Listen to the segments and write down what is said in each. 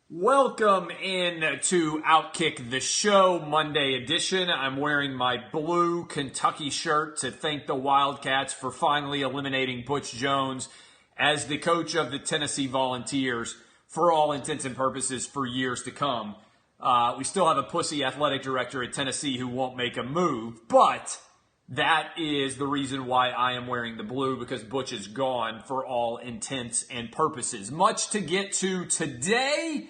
Welcome in to Outkick the Show, Monday edition. I'm wearing my blue Kentucky shirt to thank the Wildcats for finally eliminating Butch Jones as the coach of the Tennessee Volunteers for all intents and purposes for years to come. We still have a pussy athletic director at Tennessee who won't make a move, but that is the reason why I am wearing the blue, because Butch is gone for all intents and purposes. Much to get to today.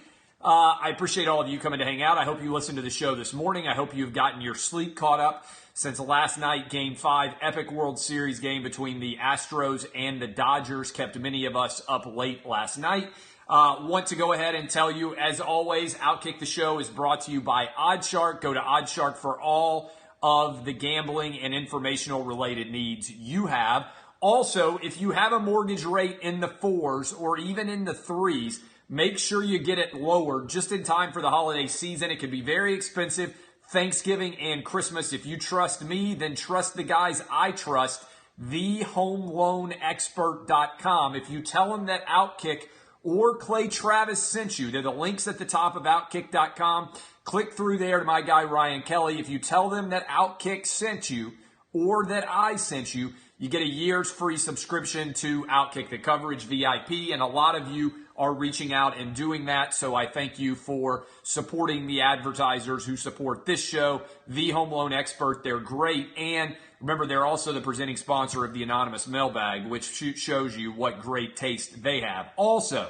I appreciate all of you coming to hang out. I hope you listened to the show this morning. I hope you've gotten your sleep caught up since last night. Game 5, epic World Series game between the Astros and the Dodgers kept many of us up late last night. Want to go ahead and tell you, as always, Outkick the Show is brought to you by Oddshark. Go to Oddshark for all of the gambling and informational related needs you have. Also, if you have a mortgage rate in the 4s or even in the 3s, make sure you get it lowered just in time for the holiday season. It can be very expensive. Thanksgiving and Christmas. If you trust me, then trust the guys I trust, thehomeloanexpert.com. If you tell them that Outkick or Clay Travis sent you, they're the links at the top of Outkick.com. Click through there to my guy Ryan Kelly. If you tell them that Outkick sent you or that I sent you, you get a year's free subscription to Outkick the Coverage VIP, and a lot of you are reaching out and doing that, so I thank you for supporting the advertisers who support this show, The Home Loan Expert. They're great, and remember, they're also the presenting sponsor of the Anonymous Mailbag, which shows you what great taste they have. Also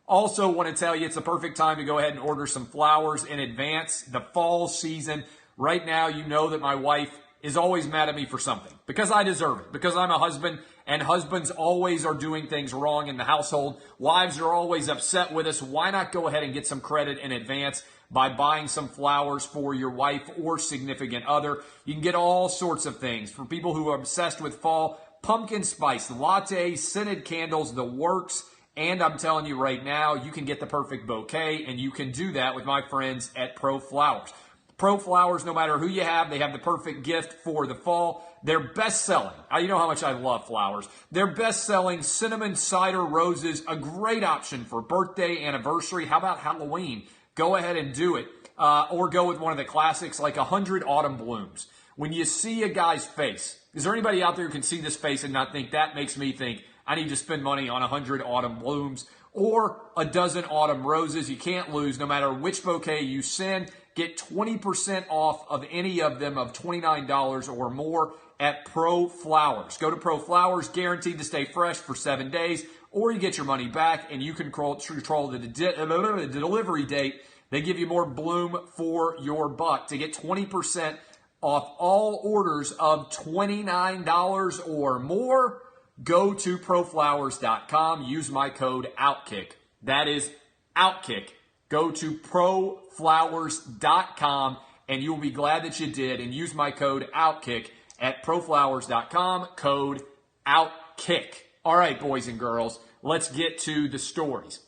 want to tell you it's the perfect time to go ahead and order some flowers in advance. The fall season, right now, you know that my wife is always mad at me for something because I deserve it, because I'm a husband, and husbands always are doing things wrong in the household. Wives are always upset with us. Why not go ahead and get some credit in advance by buying some flowers for your wife or significant other? You can get all sorts of things. For people who are obsessed with fall, pumpkin spice lattes, scented candles, the works. And I'm telling you right now, you can get the perfect bouquet, and you can do that with my friends at Pro Flowers. Pro Flowers, no matter who you have, they have the perfect gift for the fall. They're best-selling. You know how much I love flowers. They're best-selling cinnamon cider roses, a great option for birthday, anniversary. How about Halloween? Go ahead and do it. Or go with one of the classics like 100 Autumn Blooms. When you see a guy's face, is there anybody out there who can see this face and not think, that makes me think I need to spend money on 100 Autumn Blooms or a dozen Autumn Roses? You can't lose. No matter which bouquet you send, get 20% off of any of them of $29 or more at Pro Flowers. Go to Pro Flowers, guaranteed to stay fresh for 7 days, or you get your money back and you can control the delivery date. They give you more bloom for your buck. To get 20% off all orders of $29 or more, go to proflowers.com. Use my code OUTKICK. That is OUTKICK. Go to proflowers.com, and you'll be glad that you did. And use my code OUTKICK at proflowers.com, code OUTKICK. All right, boys and girls, let's get to the stories.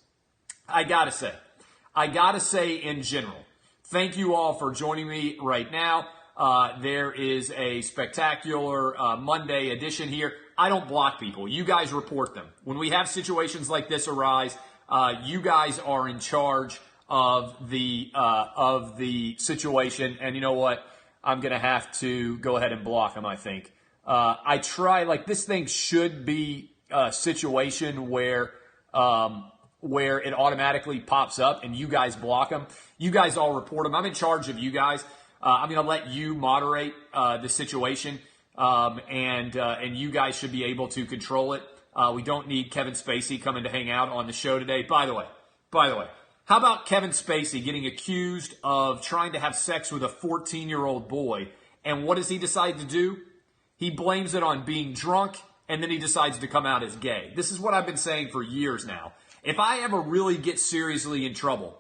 I gotta say in general, thank you all for joining me right now. There is a spectacular Monday edition here. I don't block people. You guys report them. When we have situations like this arise, you guys are in charge of the situation. And you know what? I'm going to have to go ahead and block them, I think. I try, like, this thing should be a situation where it automatically pops up and you guys block them. You guys all report them. I'm in charge of you guys. I'm going to let you moderate the situation, and you guys should be able to control it. We don't need Kevin Spacey coming to hang out on the show today. By the way, how about Kevin Spacey getting accused of trying to have sex with a 14-year-old boy, and what does he decide to do? He blames it on being drunk, and then he decides to come out as gay. This is what I've been saying for years now. If I ever really get seriously in trouble,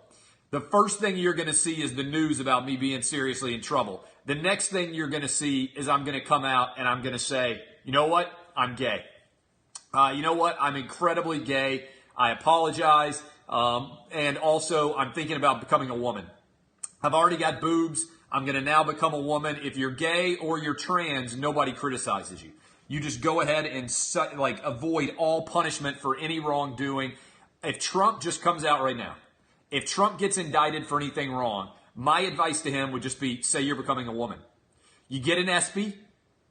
the first thing you're going to see is the news about me being seriously in trouble. The next thing you're going to see is I'm going to come out and I'm going to say, you know what? I'm gay. You know what? I'm incredibly gay. I apologize. And also, I'm thinking about becoming a woman. I've already got boobs. I'm going to now become a woman. If you're gay or you're trans, nobody criticizes you. You just go ahead and avoid all punishment for any wrongdoing. If Trump just comes out right now If Trump gets indicted for anything wrong, my advice to him would just be, say you're becoming a woman. You get an ESPY.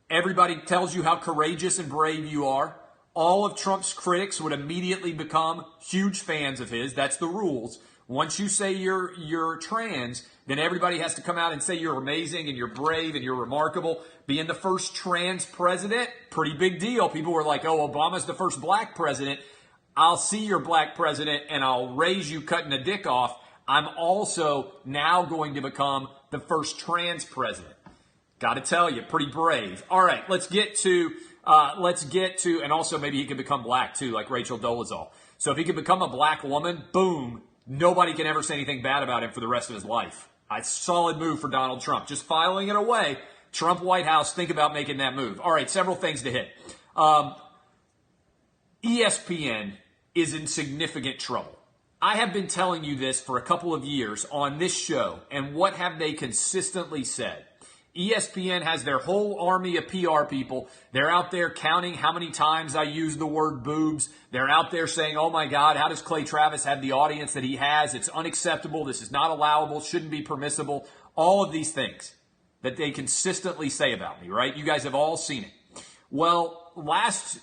Everybody tells you how courageous and brave you are. All of Trump's critics would immediately become huge fans of his. That's the rules. Once you say you're trans, then everybody has to come out and say you're amazing and you're brave and you're remarkable. Being the first trans president, pretty big deal. People were like, oh, Obama's the first black president. I'll see your black president and I'll raise you cutting a dick off. I'm also now going to become the first trans president. Got to tell you, pretty brave. All right, let's get to, and also maybe he could become black too, like Rachel Dolezal. So if he could become a black woman, boom, nobody can ever say anything bad about him for the rest of his life. A solid move for Donald Trump. Just filing it away. Trump White House, think about making that move. All right, several things to hit. ESPN is in significant trouble. I have been telling you this for a couple of years on this show, and what have they consistently said? ESPN has their whole army of PR people. They're out there counting how many times I use the word boobs. They're out there saying, oh my God, how does Clay Travis have the audience that he has? It's unacceptable. This is not allowable. Shouldn't be permissible. All of these things that they consistently say about me, right? You guys have all seen it. Well, last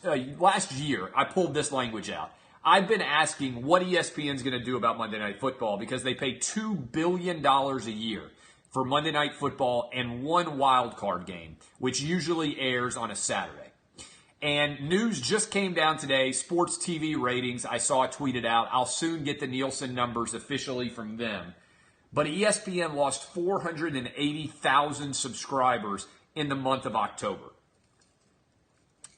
year, I pulled this language out. I've been asking what ESPN is going to do about Monday Night Football because they pay $2 billion a year for Monday Night Football and one wild card game, which usually airs on a Saturday. And news just came down today, sports TV ratings, I saw it tweeted out. I'll soon get the Nielsen numbers officially from them. But ESPN lost 480,000 subscribers in the month of October.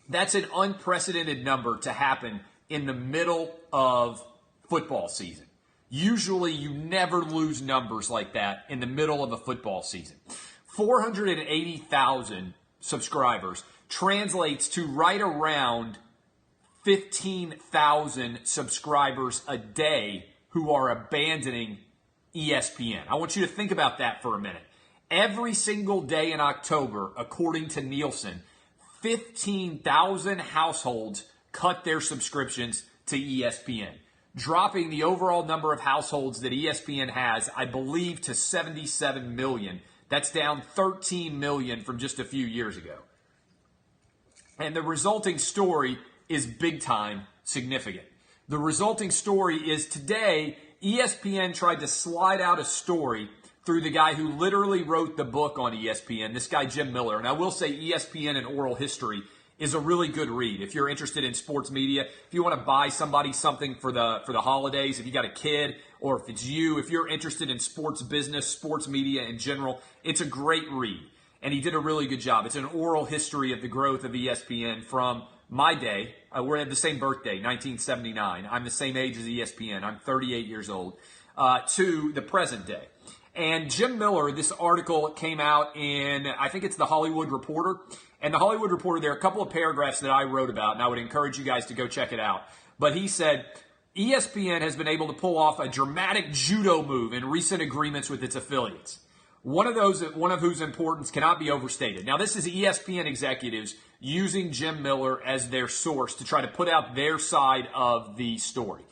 That's an unprecedented number to happen in the middle of football season. Usually you never lose numbers like that in the middle of a football season. 480,000 subscribers translates to right around 15,000 subscribers a day who are abandoning ESPN. I want you to think about that for a minute. Every single day in October, according to Nielsen, 15,000 households cut their subscriptions to ESPN, dropping the overall number of households that ESPN has, I believe, to 77 million. That's down 13 million from just a few years ago. And the resulting story is big time significant. The resulting story is today, ESPN tried to slide out a story through the guy who literally wrote the book on ESPN, this guy Jim Miller. And I will say ESPN and Oral History is a really good read. If you're interested in sports media, if you want to buy somebody something for the holidays, if you got a kid, or if it's you, if you're interested in sports business, sports media in general, it's a great read. And he did a really good job. It's an oral history of the growth of ESPN from my day. We're at the same birthday, 1979. I'm the same age as ESPN. I'm 38 years old, to the present day. And Jim Miller, this article came out in, I think it's the Hollywood Reporter. And the Hollywood Reporter, there are a couple of paragraphs that I wrote about, and I would encourage you guys to go check it out. But he said, ESPN has been able to pull off a dramatic judo move in recent agreements with its affiliates. One of whose importance cannot be overstated. Now, this is ESPN executives using Jim Miller as their source to try to put out their side of the story.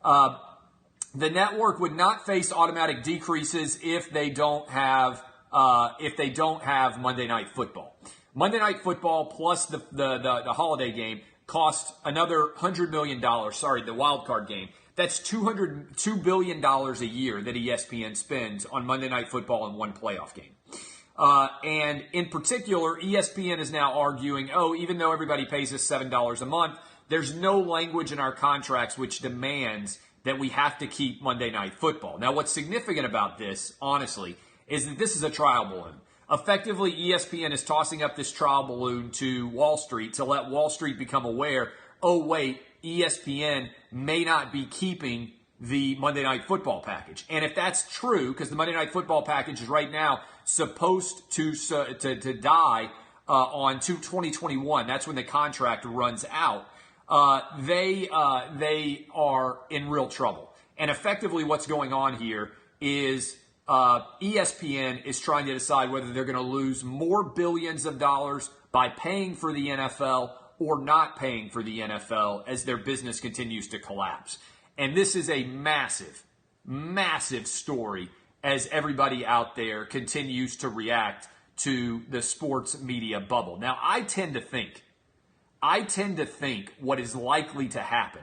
The network would not face automatic decreases if they don't have Monday Night Football. Monday Night Football plus the holiday game cost another $100 million. Sorry, the wild card game. That's $2 billion a year that ESPN spends on Monday Night Football in one playoff game. And in particular, ESPN is now arguing, even though everybody pays us $7 a month, there's no language in our contracts which demands that we have to keep Monday Night Football. Now, what's significant about this, honestly, is that this is a trial balloon. Effectively, ESPN is tossing up this trial balloon to Wall Street to let Wall Street become aware, oh, wait, ESPN may not be keeping the Monday Night Football package. And if that's true, because the Monday Night Football package is right now supposed to die on 2021, that's when the contract runs out, they are in real trouble. And effectively what's going on here is ESPN is trying to decide whether they're going to lose more billions of dollars by paying for the NFL or not paying for the NFL as their business continues to collapse. And this is a massive, massive story as everybody out there continues to react to the sports media bubble. Now, I tend to think what is likely to happen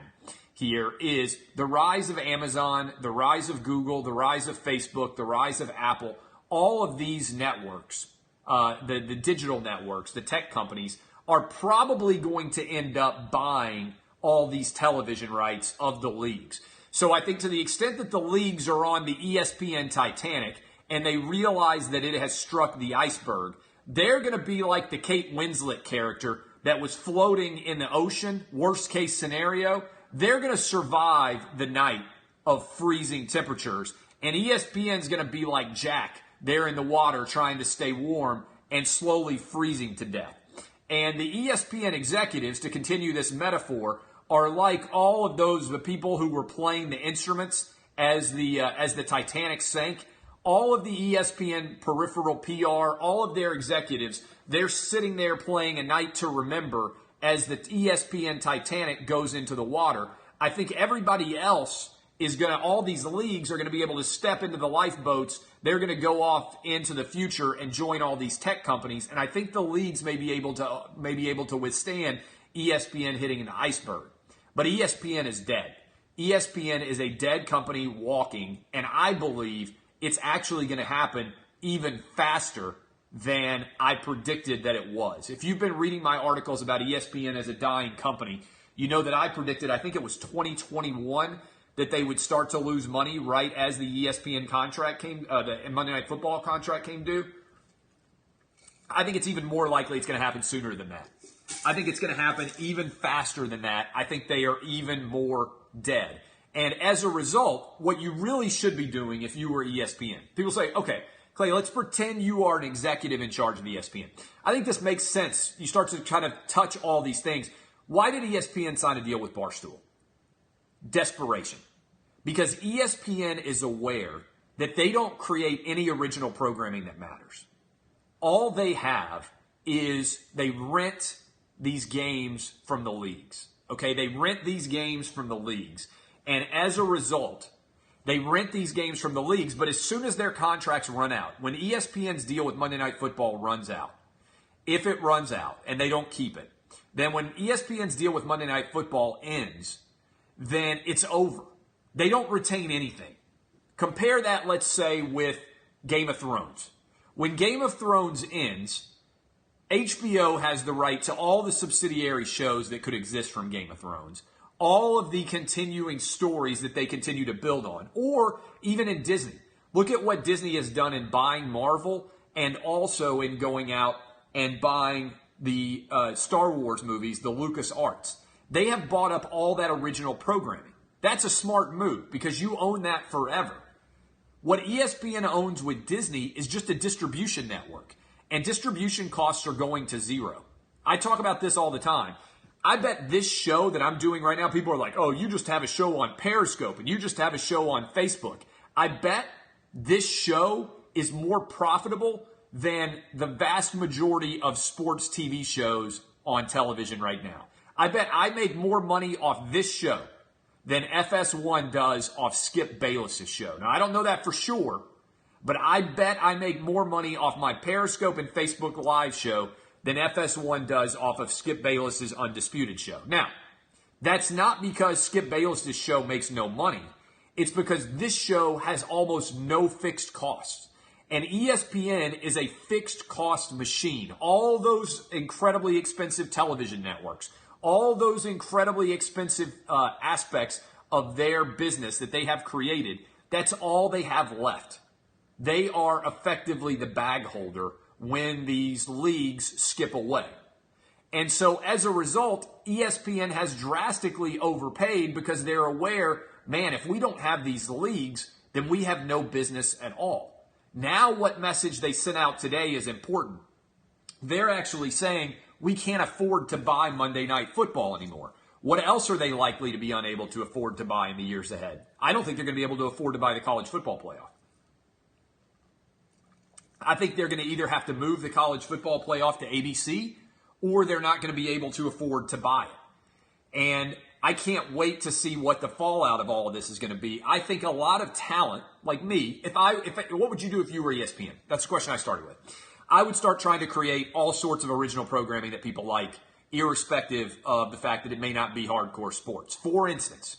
here is the rise of Amazon, the rise of Google, the rise of Facebook, the rise of Apple, all of these networks, the digital networks, the tech companies, are probably going to end up buying all these television rights of the leagues. So I think to the extent that the leagues are on the ESPN Titanic and they realize that it has struck the iceberg, they're going to be like the Kate Winslet character that was floating in the ocean, worst case scenario. They're going to survive the night of freezing temperatures. And ESPN's going to be like Jack there in the water trying to stay warm and slowly freezing to death. And the ESPN executives, to continue this metaphor, are like all of the people who were playing the instruments as the Titanic sank. All of the ESPN peripheral PR, all of their executives, they're sitting there playing A Night to Remember as the ESPN Titanic goes into the water. I think everybody else all these leagues are going to be able to step into the lifeboats. They're going to go off into the future and join all these tech companies. And I think the leagues may be able to withstand ESPN hitting an iceberg. But ESPN is dead. ESPN is a dead company walking, and I believe it's actually going to happen even faster than I predicted that it was. If you've been reading my articles about ESPN as a dying company, you know that I predicted, I think it was 2021, that they would start to lose money right as the ESPN contract the Monday Night Football contract came due. I think it's even more likely it's going to happen sooner than that. I think it's going to happen even faster than that. I think they are even more dead. And as a result, what you really should be doing if you were ESPN, people say, okay, Clay, let's pretend you are an executive in charge of ESPN. I think this makes sense. You start to kind of touch all these things. Why did ESPN sign a deal with Barstool? Desperation. Because ESPN is aware that they don't create any original programming that matters. All they have is they rent these games from the leagues. Okay, they rent these games from the leagues. And as a result, they rent these games from the leagues, but as soon as their contracts run out, when ESPN's deal with Monday Night Football runs out, if it runs out and they don't keep it, then when ESPN's deal with Monday Night Football ends, then it's over. They don't retain anything. Compare that, let's say, with Game of Thrones. When Game of Thrones ends, HBO has the right to all the subsidiary shows that could exist from Game of Thrones, all of the continuing stories that they continue to build on, or even in Disney. Look at what Disney has done in buying Marvel and also in going out and buying the Star Wars movies, the LucasArts. They have bought up all that original programming. That's a smart move because you own that forever. What ESPN owns with Disney is just a distribution network, and distribution costs are going to zero. I talk about this all the time. I bet this show that I'm doing right now, people are like, oh, you just have a show on Periscope and you just have a show on Facebook. I bet this show is more profitable than the vast majority of sports TV shows on television right now. I bet I make more money off this show than FS1 does off Skip Bayless's show. Now, I don't know that for sure, but I bet I make more money off my Periscope and Facebook Live show than FS1 does off of Skip Bayless's Undisputed show. Now, that's not because Skip Bayless's show makes no money. It's because this show has almost no fixed costs. And ESPN is a fixed cost machine. All those incredibly expensive television networks, all those incredibly expensive aspects of their business that they have created, that's all they have left. They are effectively the bag holder when these leagues skip away. And so as a result, ESPN has drastically overpaid because they're aware, man, if we don't have these leagues, then we have no business at all. Now what message they sent out today is important. They're actually saying we can't afford to buy Monday Night Football anymore. What else are they likely to be unable to afford to buy in the years ahead? I don't think they're going to be able to afford to buy the college football playoff. I think they're going to either have to move the college football playoff to ABC or they're not going to be able to afford to buy it. And I can't wait to see what the fallout of all of this is going to be. I think a lot of talent, like me, what would you do if you were ESPN? That's the question I started with. I would start trying to create all sorts of original programming that people like, irrespective of the fact that it may not be hardcore sports. For instance,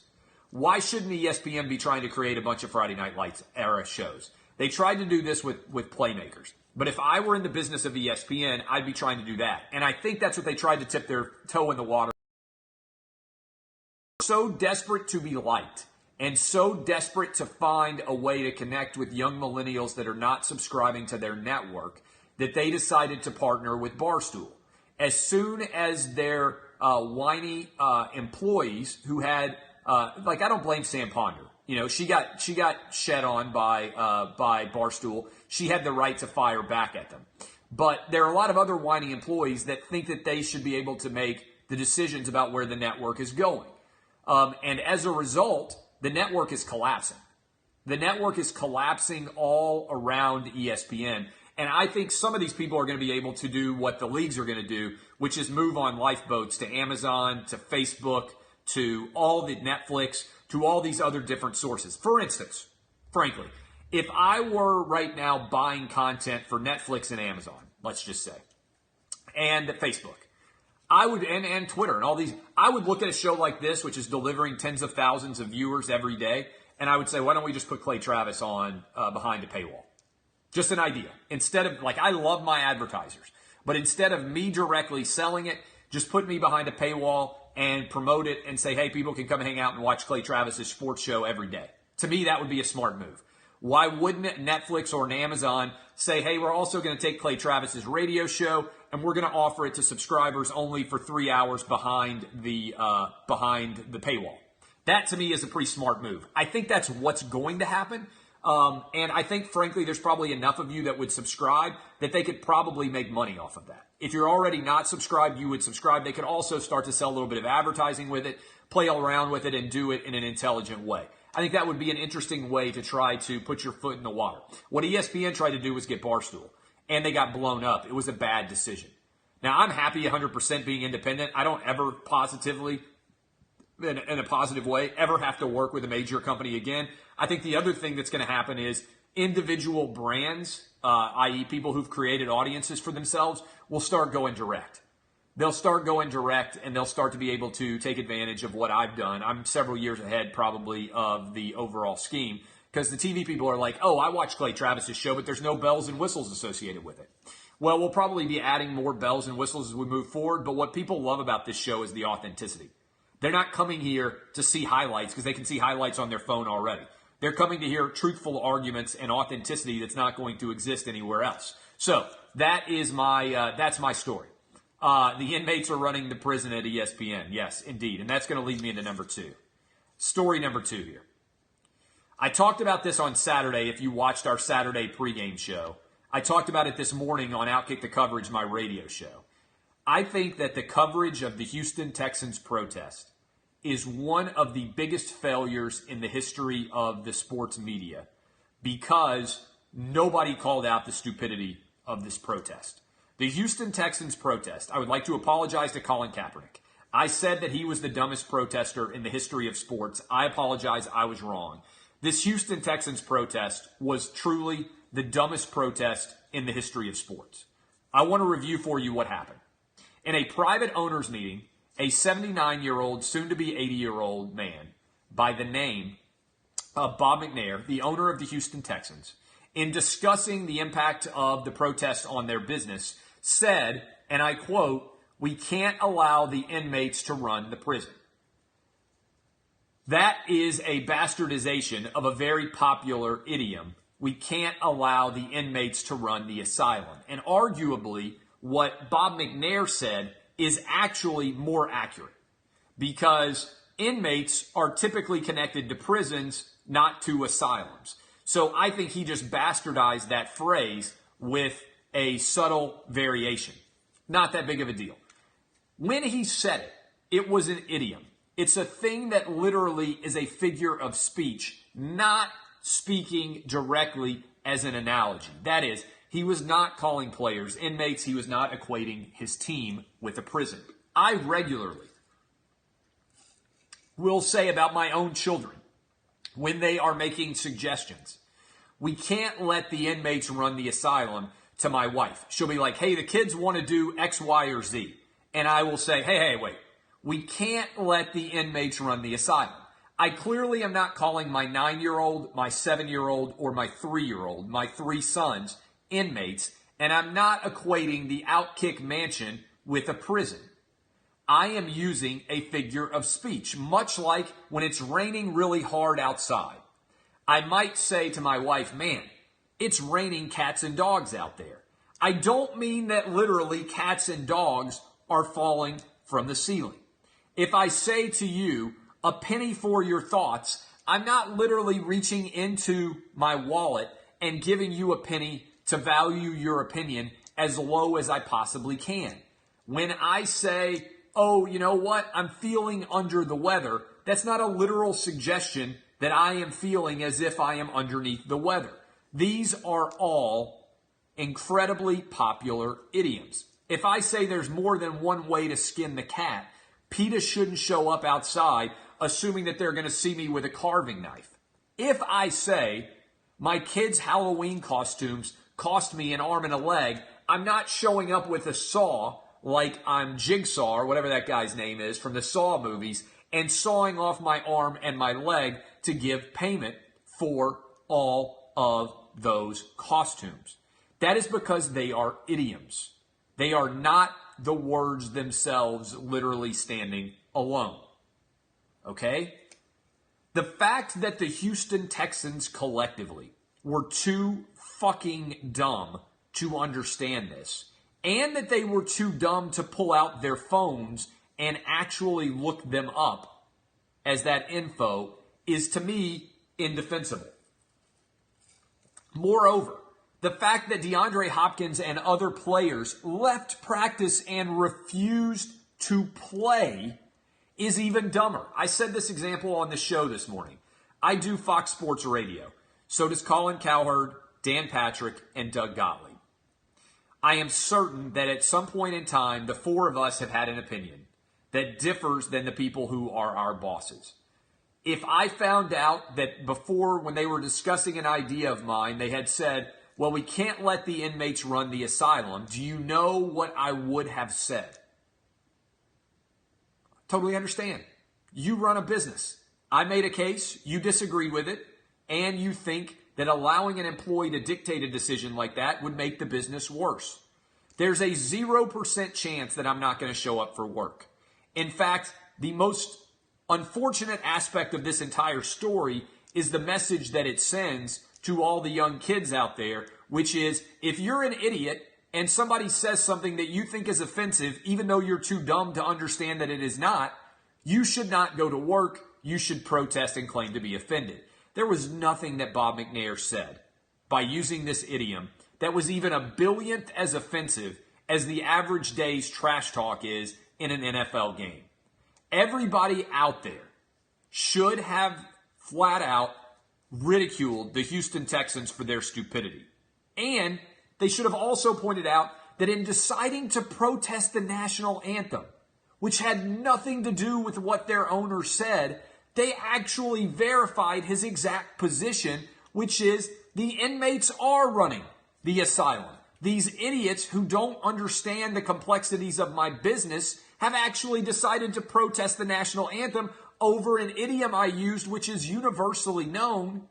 why shouldn't ESPN be trying to create a bunch of Friday Night Lights era shows? They tried to do this with playmakers. But if I were in the business of ESPN, I'd be trying to do that. And I think that's what they tried to tip their toe in the water. So desperate to be liked and so desperate to find a way to connect with young millennials that are not subscribing to their network that they decided to partner with Barstool. As soon as their whiny employees who had, I don't blame Sam Ponder. You know, she got shed on by Barstool. She had the right to fire back at them. But there are a lot of other whiny employees that think that they should be able to make the decisions about where the network is going. And as a result, the network is collapsing. The network is collapsing all around ESPN. And I think some of these people are going to be able to do what the leagues are going to do, which is move on lifeboats to Amazon, to Facebook, to all the Netflix, to all these other different sources. For instance, frankly, if I were right now buying content for Netflix and Amazon, let's just say, and Facebook, I would, and Twitter and all these, I would look at a show like this, which is delivering tens of thousands of viewers every day, and I would say, why don't we just put Clay Travis on behind a paywall? Just an idea. Instead of, I love my advertisers, but instead of me directly selling it, just put me behind a paywall and promote it and say, hey, people can come hang out and watch Clay Travis's sports show every day. To me, that would be a smart move. Why wouldn't Netflix or an Amazon say, hey, we're also going to take Clay Travis's radio show and we're going to offer it to subscribers only for 3 hours behind the paywall? That, to me, is a pretty smart move. I think that's what's going to happen. And I think, frankly, there's probably enough of you that would subscribe that they could probably make money off of that. If you're already not subscribed, you would subscribe. They could also start to sell a little bit of advertising with it, play around with it, and do it in an intelligent way. I think that would be an interesting way to try to put your foot in the water. What ESPN tried to do was get Barstool, and they got blown up. It was a bad decision. Now, I'm happy 100% being independent. I don't ever positively, in a positive way, ever have to work with a major company again. I think the other thing that's going to happen is individual brands, i.e. people who've created audiences for themselves, will start going direct. They'll start going direct and they'll start to be able to take advantage of what I've done. I'm several years ahead probably of the overall scheme because the TV people are like, oh, I watch Clay Travis's show, but there's no bells and whistles associated with it. Well, we'll probably be adding more bells and whistles as we move forward, but what people love about this show is the authenticity. They're not coming here to see highlights because they can see highlights on their phone already. They're coming to hear truthful arguments and authenticity that's not going to exist anywhere else. So that is that's my story. The inmates are running the prison at ESPN. Yes, indeed. And that's going to lead me into number two. Story number two here. I talked about this on Saturday if you watched our Saturday pregame show. I talked about it this morning on Outkick the Coverage, my radio show. I think that the coverage of the Houston Texans protest is one of the biggest failures in the history of the sports media because nobody called out the stupidity of this protest. The Houston Texans protest, I would like to apologize to Colin Kaepernick. I said that he was the dumbest protester in the history of sports. I apologize, I was wrong. This Houston Texans protest was truly the dumbest protest in the history of sports. I want to review for you what happened. In a private owners meeting, a 79-year-old, soon-to-be 80-year-old man by the name of Bob McNair, the owner of the Houston Texans, in discussing the impact of the protest on their business, said, and I quote, "We can't allow the inmates to run the prison." That is a bastardization of a very popular idiom. We can't allow the inmates to run the asylum. And arguably, what Bob McNair said is actually more accurate because inmates are typically connected to prisons, not to asylums. So I think he just bastardized that phrase with a subtle variation. Not that big of a deal. When he said it, it was an idiom. It's a thing that literally is a figure of speech, not speaking directly as an analogy. That is, he was not calling players inmates. He was not equating his team with a prison. I regularly will say about my own children when they are making suggestions. We can't let the inmates run the asylum to my wife. She'll be like, hey, the kids want to do X, Y, or Z. And I will say, hey, wait. We can't let the inmates run the asylum. I clearly am not calling my 9-year-old, my 7-year-old, or my 3-year-old, my 3 sons, inmates, and I'm not equating the Outkick mansion with a prison. I am using a figure of speech, much like when it's raining really hard outside. I might say to my wife, man, it's raining cats and dogs out there. I don't mean that literally cats and dogs are falling from the ceiling. If I say to you, a penny for your thoughts, I'm not literally reaching into my wallet and giving you a penny to value your opinion as low as I possibly can. When I say, oh, you know what, I'm feeling under the weather, that's not a literal suggestion that I am feeling as if I am underneath the weather. These are all incredibly popular idioms. If I say there's more than one way to skin the cat, PETA shouldn't show up outside assuming that they're going to see me with a carving knife. If I say my kids' Halloween costumes cost me an arm and a leg, I'm not showing up with a saw like I'm Jigsaw or whatever that guy's name is from the Saw movies and sawing off my arm and my leg to give payment for all of those costumes. That is because they are idioms. They are not the words themselves literally standing alone. Okay? The fact that the Houston Texans collectively were too fucking dumb to understand this, and that they were too dumb to pull out their phones and actually look them up as that info, is to me indefensible. Moreover, the fact that DeAndre Hopkins and other players left practice and refused to play is even dumber. I said this example on the show this morning. I do Fox Sports Radio. So does Colin Cowherd, Dan Patrick, and Doug Gottlieb. I am certain that at some point in time, the four of us have had an opinion that differs than the people who are our bosses. If I found out that before, when they were discussing an idea of mine, they had said, well, we can't let the inmates run the asylum, do you know what I would have said? Totally understand. You run a business. I made a case, you disagreed with it, and you think that allowing an employee to dictate a decision like that would make the business worse. There's a 0% chance that I'm not going to show up for work. In fact, the most unfortunate aspect of this entire story is the message that it sends to all the young kids out there, which is, if you're an idiot and somebody says something that you think is offensive, even though you're too dumb to understand that it is not, you should not go to work. You should protest and claim to be offended. There was nothing that Bob McNair said by using this idiom that was even a billionth as offensive as the average day's trash talk is in an NFL game. Everybody out there should have flat out ridiculed the Houston Texans for their stupidity. And they should have also pointed out that in deciding to protest the national anthem, which had nothing to do with what their owner said, they actually verified his exact position, which is the inmates are running the asylum. These idiots who don't understand the complexities of my business have actually decided to protest the national anthem over an idiom I used, which is universally known,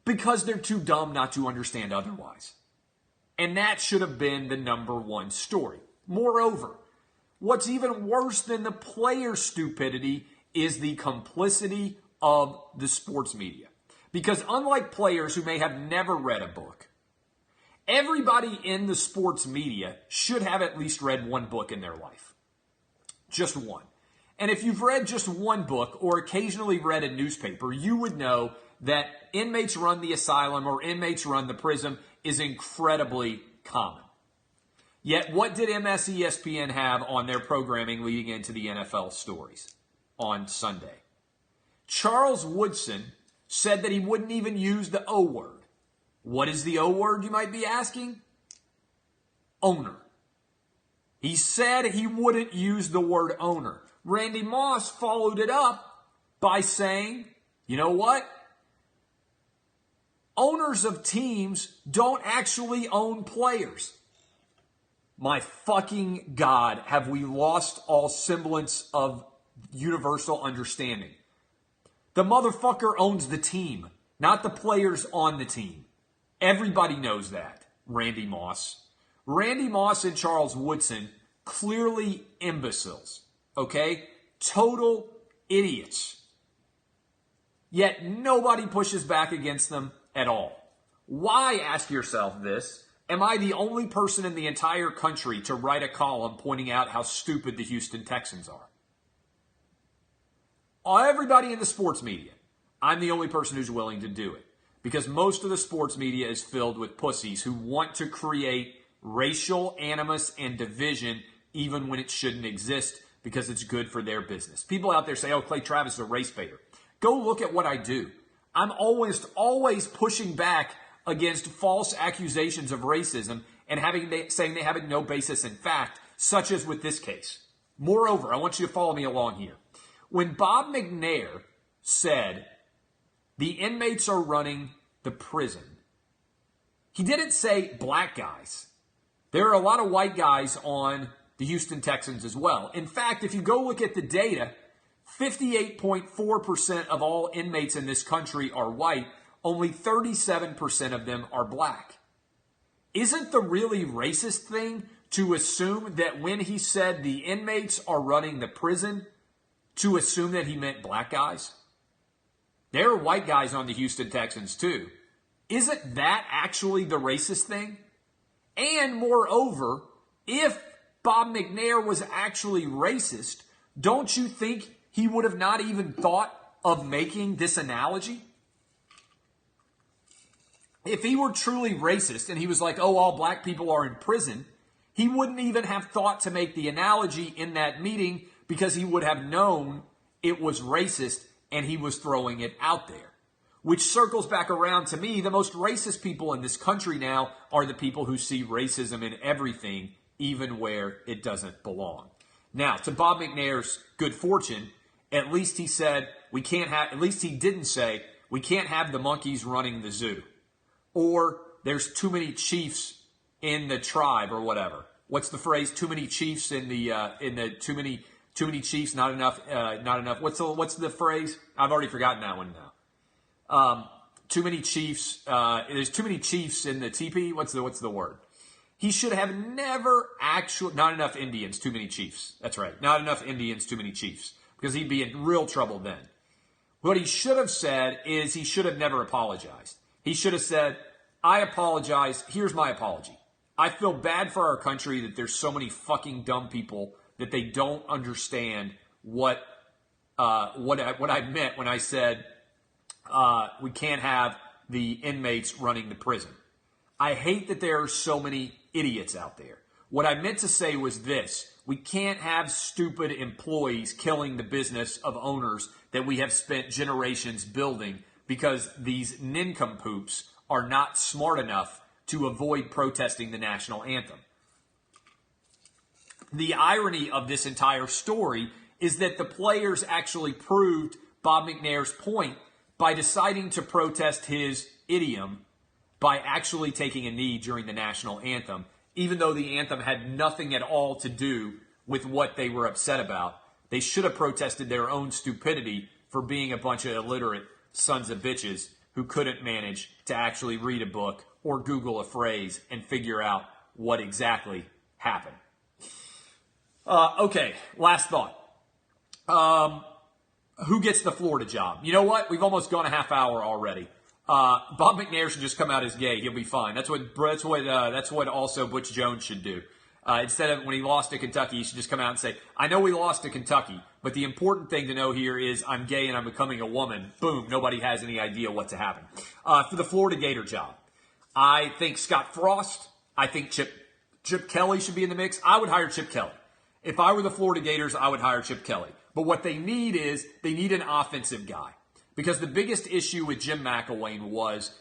because they're too dumb not to understand otherwise. And that should have been the number one story. Moreover, what's even worse than the player stupidity is the complicity of the sports media. Because unlike players who may have never read a book, everybody in the sports media should have at least read one book in their life. Just one. And if you've read just one book or occasionally read a newspaper, you would know that inmates run the asylum or inmates run the prison is incredibly common. Yet what did ESPN have on their programming leading into the NFL stories on Sunday? Charles Woodson said that he wouldn't even use the O word. What is the O word, you might be asking? Owner. He said he wouldn't use the word owner. Randy Moss followed it up by saying, you know what? Owners of teams don't actually own players. My fucking God, have we lost all semblance of universal understanding? The motherfucker owns the team, not the players on the team. Everybody knows that. Randy Moss. Randy Moss and Charles Woodson, clearly imbeciles, okay? Total idiots. Yet nobody pushes back against them at all. Why, ask yourself this, am I the only person in the entire country to write a column pointing out how stupid the Houston Texans are? Everybody in the sports media, I'm the only person who's willing to do it. Because most of the sports media is filled with pussies who want to create racial animus and division even when it shouldn't exist because it's good for their business. People out there say, oh, Clay Travis is a race baiter. Go look at what I do. I'm always pushing back against false accusations of racism and saying they have no basis in fact, such as with this case. Moreover, I want you to follow me along here. When Bob McNair said the inmates are running the prison, he didn't say black guys. There are a lot of white guys on the Houston Texans as well. In fact, if you go look at the data, 58.4% of all inmates in this country are white. Only 37% of them are black. Isn't the really racist thing to assume that when he said the inmates are running the prison, to assume that he meant black guys? There are white guys on the Houston Texans too. Isn't that actually the racist thing? And moreover, if Bob McNair was actually racist, don't you think he would have not even thought of making this analogy? If he were truly racist and he was like, oh, all black people are in prison, he wouldn't even have thought to make the analogy in that meeting because he would have known it was racist and he was throwing it out there. Which circles back around to me, the most racist people in this country now are the people who see racism in everything, even where it doesn't belong. Now, to Bob McNair's good fortune, at least he said at least he didn't say we can't have the monkeys running the zoo. Or there's too many chiefs in the tribe or whatever. What's the phrase? Too many chiefs in the too many chiefs, not enough. What's the phrase? I've already forgotten that one now. Too many chiefs. There's too many chiefs in the teepee. What's the word? He should have never not enough Indians, too many chiefs. That's right. Not enough Indians, too many chiefs. Because he'd be in real trouble then. What he should have said is he should have never apologized. He should have said, I apologize. Here's my apology. I feel bad for our country that there's so many fucking dumb people that they don't understand what I meant when I said we can't have the inmates running the prison. I hate that there are so many idiots out there. What I meant to say was this. We can't have stupid employees killing the business of owners that we have spent generations building because these nincompoops are not smart enough to avoid protesting the national anthem. The irony of this entire story is that the players actually proved Bob McNair's point by deciding to protest his idiom by actually taking a knee during the national anthem, even though the anthem had nothing at all to do with what they were upset about. They should have protested their own stupidity for being a bunch of illiterate sons of bitches who couldn't manage to actually read a book or Google a phrase and figure out what exactly happened. Okay, last thought. Who gets the Florida job? You know what? We've almost gone a half hour already. Bob McNair should just come out as gay. He'll be fine. That's what also Butch Jones should do. Instead of when he lost to Kentucky, he should just come out and say, I know we lost to Kentucky, but the important thing to know here is I'm gay and I'm becoming a woman. Boom. Nobody has any idea what to happen. For the Florida Gator job, I think Scott Frost, I think Chip Kelly should be in the mix. I would hire Chip Kelly. If I were the Florida Gators, I would hire Chip Kelly. But what they need is they need an offensive guy. Because the biggest issue with Jim McElwain was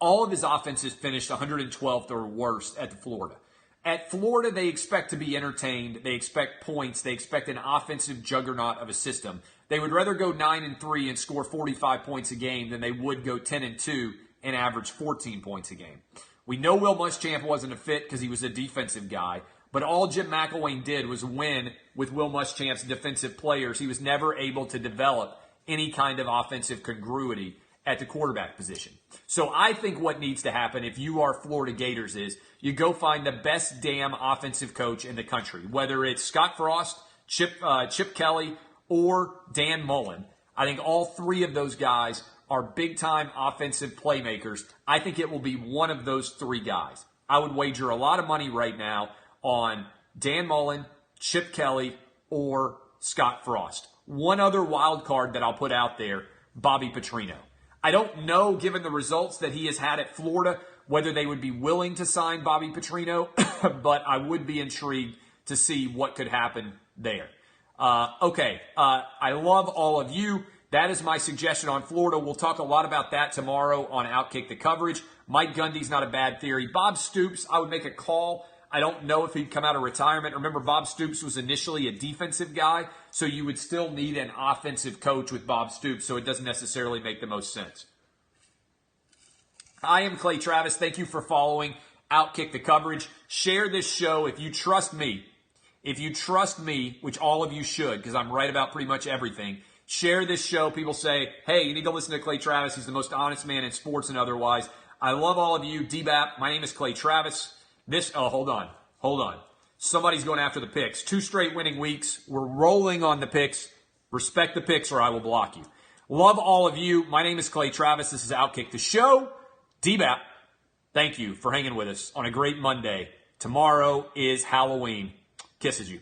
all of his offenses finished 112th or worse at Florida. At Florida, they expect to be entertained. They expect points. They expect an offensive juggernaut of a system. They would rather go 9-3 and score 45 points a game than they would go 10-2 and average 14 points a game. We know Will Muschamp wasn't a fit because he was a defensive guy, but all Jim McElwain did was win with Will Muschamp's defensive players. He was never able to develop any kind of offensive congruity at the quarterback position. So I think what needs to happen if you are Florida Gators is you go find the best damn offensive coach in the country, whether it's Scott Frost, Chip Kelly, or Dan Mullen. I think all three of those guys are big-time offensive playmakers. I think it will be one of those three guys. I would wager a lot of money right now on Dan Mullen, Chip Kelly, or Scott Frost. One other wild card that I'll put out there, Bobby Petrino. I don't know, given the results that he has had at Florida, whether they would be willing to sign Bobby Petrino, but I would be intrigued to see what could happen there. I love all of you. That is my suggestion on Florida. We'll talk a lot about that tomorrow on Outkick the Coverage. Mike Gundy's not a bad theory. Bob Stoops, I would make a call. I don't know if he'd come out of retirement. Remember, Bob Stoops was initially a defensive guy, so you would still need an offensive coach with Bob Stoops, so it doesn't necessarily make the most sense. I am Clay Travis. Thank you for following Outkick the Coverage. Share this show if you trust me. If you trust me, which all of you should, because I'm right about pretty much everything, share this show. People say, hey, you need to listen to Clay Travis. He's the most honest man in sports and otherwise. I love all of you. DBAP, my name is Clay Travis. Hold on. Somebody's going after the picks. 2 straight winning weeks. We're rolling on the picks. Respect the picks or I will block you. Love all of you. My name is Clay Travis. This is Outkick the Show. DBAP, thank you for hanging with us on a great Monday. Tomorrow is Halloween. Kisses you.